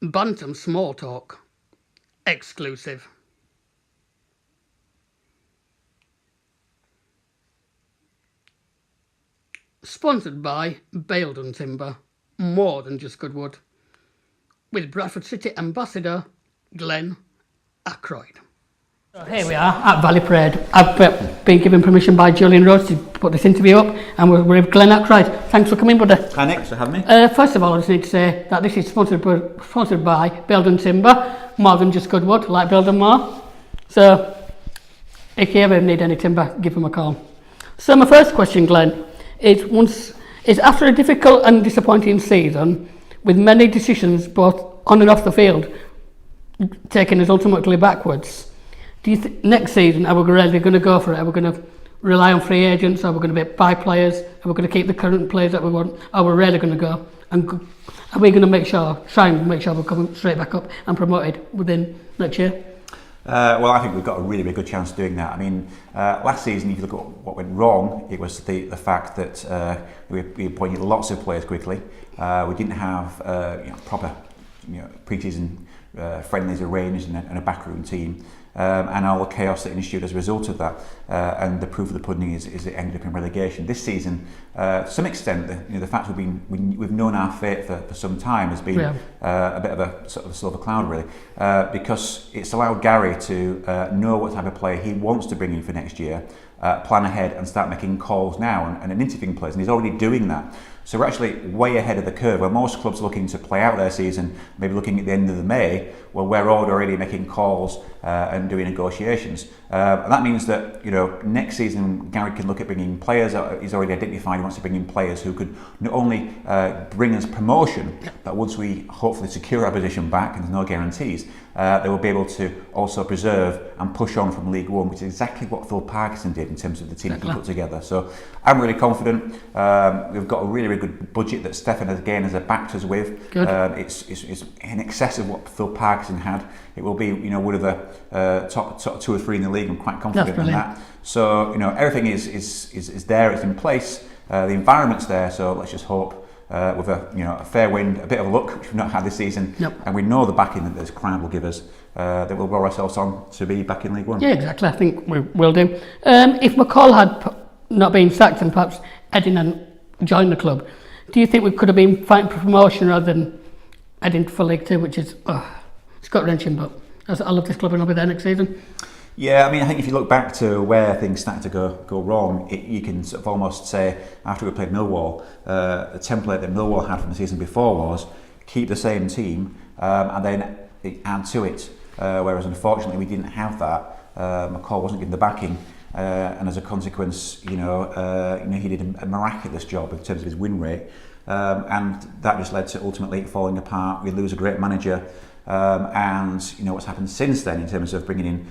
Bantam Small Talk. Exclusive. Sponsored by Baildon Timber. More than just good wood. With Bradford City Ambassador Glen Ackroyd. So here we are at Valley Parade. I've been given permission by Julian Rhodes to put this interview up, and we're with Glen Ackroyd. Thanks for coming, buddy. Hi Nick, thanks for having me. First of all, I just need to say that this is sponsored by Baildon Timber. More than just good wood, like Baildon more. So if you ever need any timber, give them a call. So my first question, Glen, is after a difficult and disappointing season, with many decisions both on and off the field taking us ultimately backwards, do you think next season are we really going to go for it? Are we going to rely on free agents? Are we going to buy players? Are we going to keep the current players that we want? Are we really going to go? And are we going to try and make sure we're coming straight back up and promoted within next year? Well, I think we've got a really good chance of doing that. I mean, last season, if you look at what went wrong, it was the fact that we appointed lots of players quickly. We didn't have proper pre-season friendlies arranged and a backroom team. And all the chaos that ensued as a result of that, and the proof of the pudding is it ended up in relegation. This season, to some extent, the fact we've known our fate for some time has been a bit of a sort of silver cloud, really, because it's allowed Gary to know what type of player he wants to bring in for next year, plan ahead and start making calls now and interviewing players, and he's already doing that. So we're actually way ahead of the curve. Where most clubs are looking to play out their season, maybe looking at the end of the May, well, we're already making calls and doing negotiations. And that means that next season Gary can look at bringing players. He's already identified he wants to bring in players who could not only bring us promotion, but once we hopefully secure our position back, and there's no guarantees, they will be able to also preserve and push on from League One, which is exactly what Phil Parkinson did in terms of the team he put together. So I'm really confident. We've got a really good budget that Stefan again has backed us with. It's in excess of what Phil Parkinson had. It will be one of the top 2 or 3 in the league. I'm quite confident in that. So everything is there. It's in place. The environment's there. So let's just hope with a fair wind, a bit of luck, which we've not had this season, and we know the backing that this crowd will give us, that we'll roll ourselves on to be back in League One. Yeah, exactly. I think we will do. If McCall had not been sacked and perhaps EDIN and joined the club, do you think we could have been fighting for promotion rather than EDIN for League Two, which is it's got wrenching, but I love this club and I'll be there next season. Yeah, I mean, I think if you look back to where things started to go wrong, you can sort of almost say, after we played Millwall, the template that Millwall had from the season before was keep the same team and then add to it. Whereas unfortunately we didn't have that. McCall wasn't given the backing, and as a consequence, he did a miraculous job in terms of his win rate, and that just led to ultimately it falling apart. We lose a great manager, and what's happened since then in terms of bringing in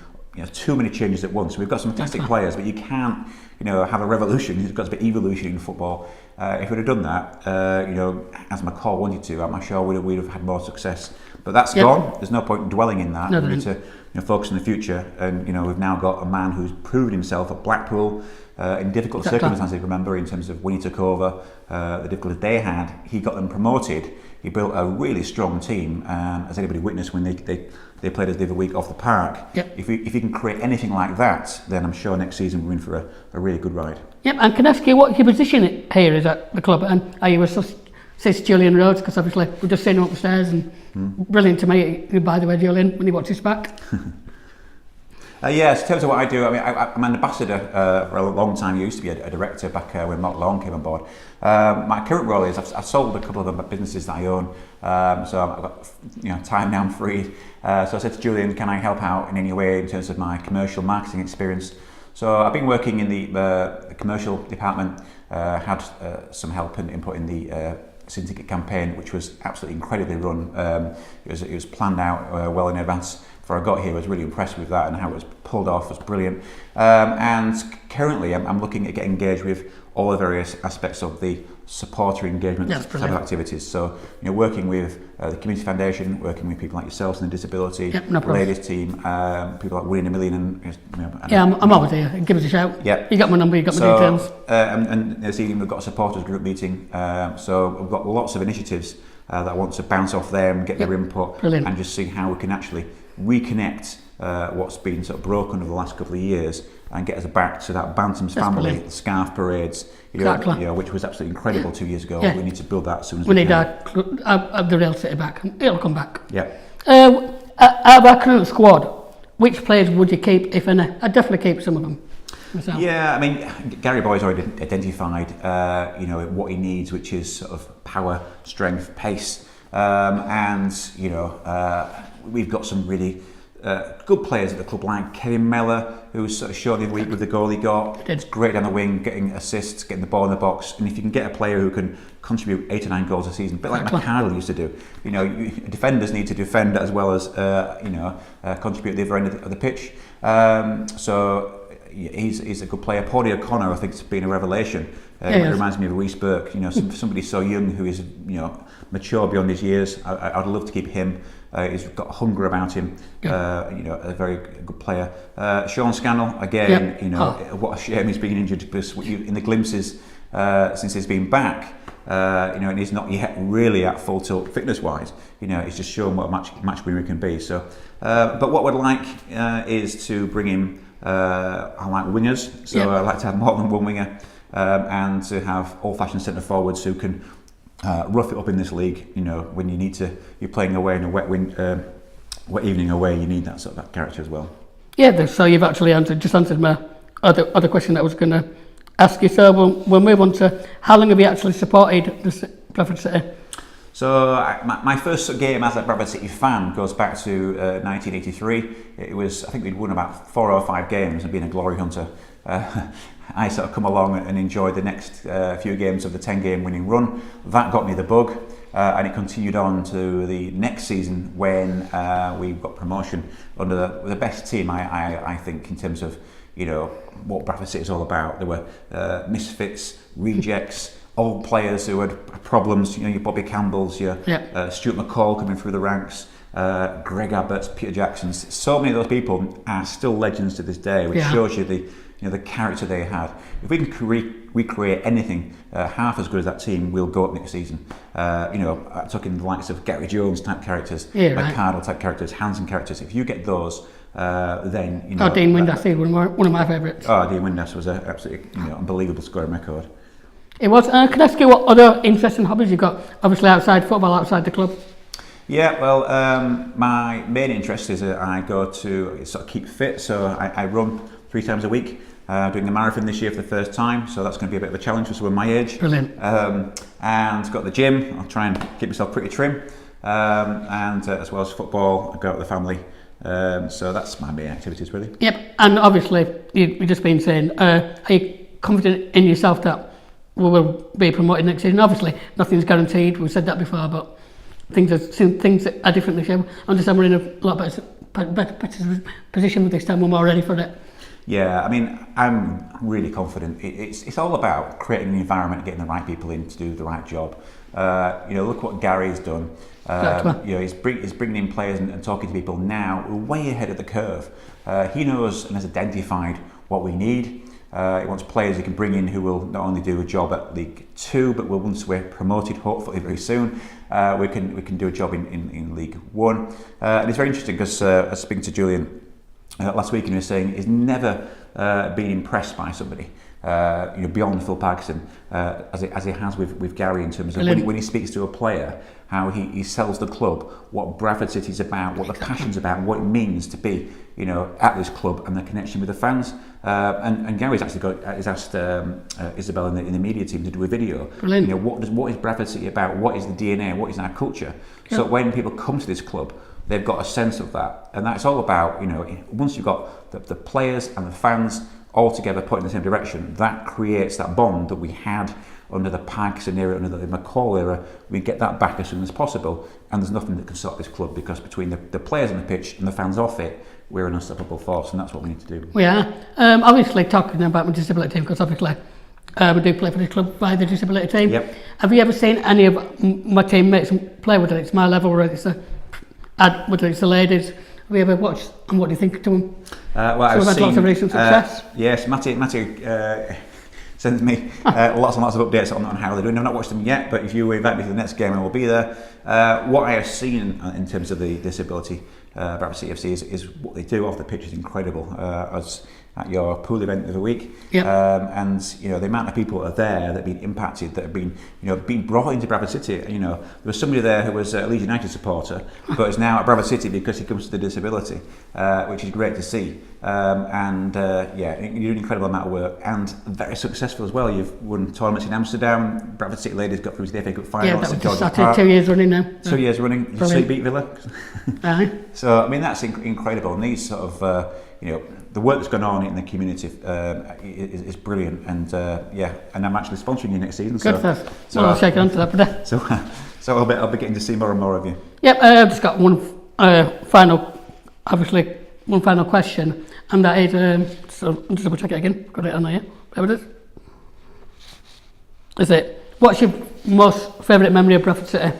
too many changes at once. We've got some fantastic players, but you can't, have a revolution. There's got to be evolution in football. If we'd have done that, as McCall wanted to, I'm sure we'd have had more success. But that's gone. There's no point in dwelling in that. We need to focus on the future. And we've now got a man who's proven himself at Blackpool in difficult circumstances. Remember, in terms of when he took over, the difficulties they had, he got them promoted. He built a really strong team, as anybody witnessed when they played us the other week off the park. If you can create anything like that, then I'm sure next season we're in for a really good ride. Yep, and can I ask you what your position here is at the club, and are you assist Julian Rhodes? Because obviously we've just seen him upstairs, and brilliant to meet you, by the way, Julian, when he watches back. Yes, in terms of what I do, I mean, I'm an ambassador for a long time. I used to be a director back when Mark Long came on board. My current role is I've sold a couple of the businesses that I own, so I've got time now, I'm free. So I said to Julian, can I help out in any way in terms of my commercial marketing experience? So I've been working in the commercial department, had some help and input in the syndicate campaign, which was absolutely incredibly run. It was planned out well in advance. Before I got here, I was really impressed with that, and how it was pulled off was brilliant. And currently, I'm looking at getting engaged with all the various aspects of the supporter engagement type of activities. So, working with the Community Foundation, working with people like yourselves in the disability, ladies team, people like Winning a Million. I'm always here. Give us a shout. Yeah. You got my number, you got my details. And this evening we've got a supporters group meeting. So we've got lots of initiatives that want to bounce off them, get their input, Brilliant. and just see how we can actually reconnect what's been sort of broken over the last couple of years and get us back to that Bantams family, the scarf parades, which was absolutely incredible 2 years ago. We need to build that as soon as we can. We need the real City back. It'll come back. Yeah. Out of our current squad, which players would you keep, if any? I'd definitely keep some of them myself. Yeah, I mean, Gary Boy's already identified, what he needs, which is sort of power, strength, pace, and we've got some really good players at the club, like Kevin Mellor, who was sort of short the other week with the goal he got. It's great down the wing, getting assists, getting the ball in the box, and if you can get a player who can contribute 8 or 9 goals a season, a bit like McCardle used to do. Defenders need to defend as well as contribute at the other end of the pitch. So he's a good player. Paudie O'Connor, I think, has been a revelation. It reminds me of Reece Burke. Somebody so young who is mature beyond his years. I'd love to keep him. He's got hunger about him. A very good player. Sean Scannell again. What a shame he's been injured, because in the glimpses since he's been back, and he's not yet really at full tilt fitness wise. He's just shown what a match winner he can be. So, but what we'd like is to bring in. I like wingers, so I like to have more than one winger, and to have old-fashioned centre forwards who can rough it up in this league. When you need to, you're playing away in a wet evening away, you need that character as well. Yeah, so you've actually answered my other question that I was going to ask you. So we'll move on to how long have you actually supported the Bradford City? So my first game as a Bradford City fan goes back to 1983. It was, I think we'd won about 4 or 5 games and been a glory hunter. I sort of come along and enjoyed the next few games of the 10-game winning run. That got me the bug, and it continued on to the next season when we got promotion under the best team, I think, in terms of what Bradford City is all about. There were misfits, rejects, old players who had problems, your Bobby Campbells, your Stuart McCall coming through the ranks, Greg Abbott's, Peter Jackson's. So many of those people are still legends to this day, which shows you the character they had. If we can recreate anything half as good as that team, we'll go up next season. I'm talking the likes of Gary Jones type characters, McCardle type characters, Hansen characters. If you get those, then Dean Windass is one of my favourites. Dean Windass was an absolutely unbelievable scoring record. It was. Can I ask you what other interests and hobbies you've got? Obviously outside football, outside the club. Yeah, well, my main interest is I go to sort of keep fit, so I run 3 times a week. Doing the marathon this year for the first time, so that's going to be a bit of a challenge for someone my age. Brilliant. And got the gym. I'll try and keep myself pretty trim. And as well as football, I go out with the family. So that's my main activities, really. Yep. And obviously, you've just been saying, are you confident in yourself that we will be promoted next season? Obviously, nothing's guaranteed. We've said that before, but things are different this year. I understand we're in a lot better position with this time. We're more ready for it. Yeah, I mean, I'm really confident. It's all about creating an environment, getting the right people in to do the right job. Look what Gary's done. He's bringing in players and talking to people now way ahead of the curve. He knows and has identified what we need. He wants players he can bring in who will not only do a job at League 2, but once we're promoted, hopefully very soon, we can do a job in League 1. And it's very interesting because I was speaking to Julian last week, and he was saying he's never been impressed by somebody beyond Phil Parkinson as he has with Gary, in terms of when he speaks to a player, how he sells the club, what Bradford City's about, what the passion's about, what it means to be at this club, and the connection with the fans. And Gary's actually asked Isabel in the media team to do a video. Brilliant. What is Bradford City about? What is the DNA? What is our culture? Yeah. So when people come to this club, they've got a sense of that, and that's all about once you've got the players and the fans all together put in the same direction, that creates that bond that we had under the Parkinson era, under the McCall era. We get that back as soon as possible, and there's nothing that can stop this club, because between the players on the pitch and the fans off it, we're an unstoppable force, and that's what we need to do. We are. Obviously, talking about my disability team, because obviously we do play for the club by the disability team. Yep. Have you ever seen any of my teammates play, whether it's my level or whether it's the ladies? Have you ever watched, and what do you think to them? Well, I've had lots of recent success. Yes, Matty sends me lots and lots of updates on how they're doing. I've not watched them yet, but if you invite me to the next game, I will be there. What I have seen in terms of the disability Bradford City FC is what they do off the pitch is incredible. As at your pool event of the week, and the amount of people that are there that have been impacted, that have been brought into Bradford City. There was somebody there who was a Leeds United supporter, but is now at Bradford City because he comes to the disability, which is great to see. You're doing an incredible amount of work and very successful as well. You've won tournaments in Amsterdam. Bradford City ladies got through to the FA Cup final. Yeah, that was just started 2 years running now. 2 years running. Did you see beat Villa? Aye. So I mean that's incredible. And these sort of the work that's gone on in the community is brilliant, and I'm actually sponsoring you next season. Good stuff. So I'll shake on to that for that. So I'll be getting to see more and more of you. Yep, I've just got one final question, and that is so I'll just double check it again. Got it on there. There it is. Is it? What's your most favourite memory of Bradford City?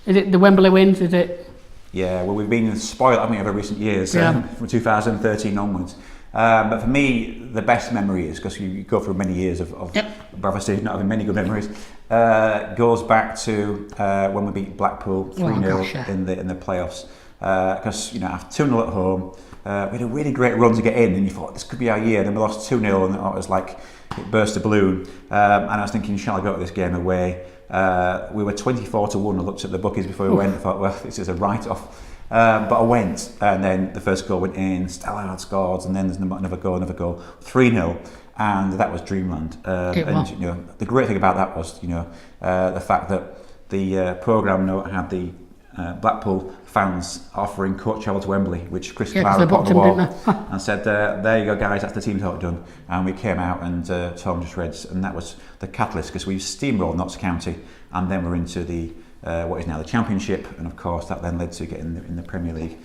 Is it the Wembley wins? Is it? Yeah, well, we've been spoiled, haven't we, over recent years, from 2013 onwards. But for me, the best memory is, because you go through many years of Bradford City not having many good memories, goes back to when we beat Blackpool 3-0 in the playoffs. Because, after 2-0 at home, we had a really great run to get in, and you thought, this could be our year. Then we lost 2-0, and it was like, it burst a balloon. And I was thinking, shall I go to this game away? We were 24-1. I looked at the bookies before we went. I thought, well, this is a write-off. But I went, and then the first goal went in. Stallard scored, and then there's another goal, 3-0, and that was dreamland. The great thing about that was, the fact that the programme note had the Blackpool fans offering coach travel to Wembley, which Chris Clara put on the wall and said, there you go guys, that's the team talk done. And we came out and tore them to shreds, and that was the catalyst, because we steamrolled Notts County, and then we're into the what is now the Championship, and of course that then led to getting in the Premier League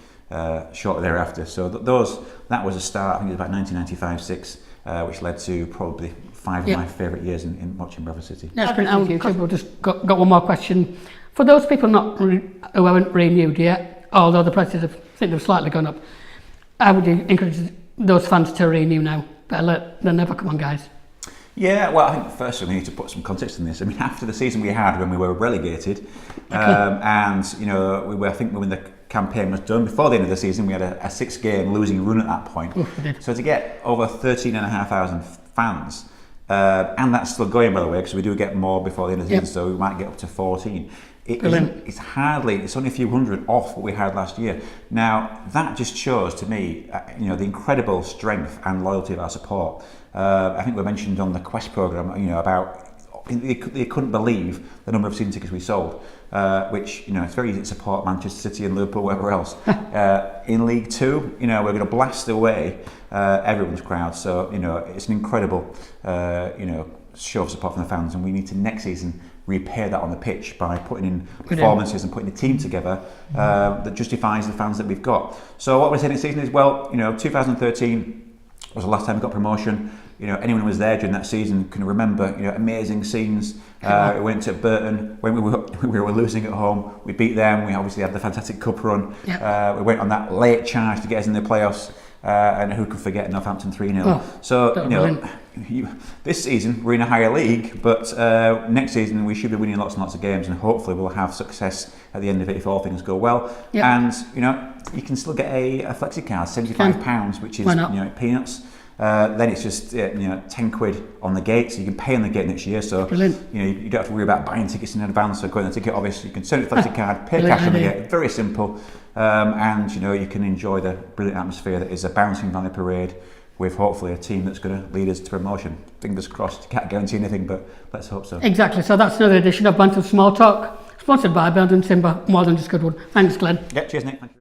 shortly thereafter. So that was a start. I think it was about 1995-6, which led to probably 5 of my favourite years in watching Bradford City. That's brilliant. We've just got one more question. For those people who haven't renewed yet, although the prices they've slightly gone up, I would encourage those fans to renew now. Better let them never come on, guys. Yeah, well, I think firstly we need to put some context in this. I mean, after the season we had when we were relegated, I think when the campaign was done, before the end of the season, we had a 6-game losing run at that point. So to get over 13,500 fans, and that's still going, by the way, because we do get more before the end of the season, so we might get up to 14. It's only a few hundred off what we had last year. Now, that just shows to me, the incredible strength and loyalty of our support. I think we mentioned on the Quest programme, about they couldn't believe the number of season tickets we sold, which, it's very easy to support Manchester City and Liverpool, wherever else. In League Two, we're going to blast away everyone's crowd. So, it's an incredible, show of support from the fans, and we need to next season repay that on the pitch by putting in performances and putting a team together that justifies the fans that we've got. So what we're saying this season is, 2013 was the last time we got promotion. Anyone who was there during that season can remember, amazing scenes. We went to Burton when we were losing at home. We beat them. We obviously had the fantastic cup run. We went on that late charge to get us in the playoffs. And who could forget Northampton 3-0? This season we're in a higher league, but next season we should be winning lots and lots of games, and hopefully we'll have success at the end of it if all things go well. And you can still get a flexi card, £75, which is peanuts. Then it's just 10 quid on the gate, so you can pay on the gate next year. So you don't have to worry about buying tickets in advance or going to the ticket office. You can send a flexi card, pay cash on the gate. Very simple, and you can enjoy the brilliant atmosphere that is a bouncing Valley Parade, with hopefully a team that's going to lead us to promotion. Fingers crossed. You can't guarantee anything, but let's hope so. Exactly. So that's another edition of Bantams Small Talk, sponsored by Bantams Timber, more than just good one. Thanks, Glenn. Yeah. Cheers, Nick. Thank you.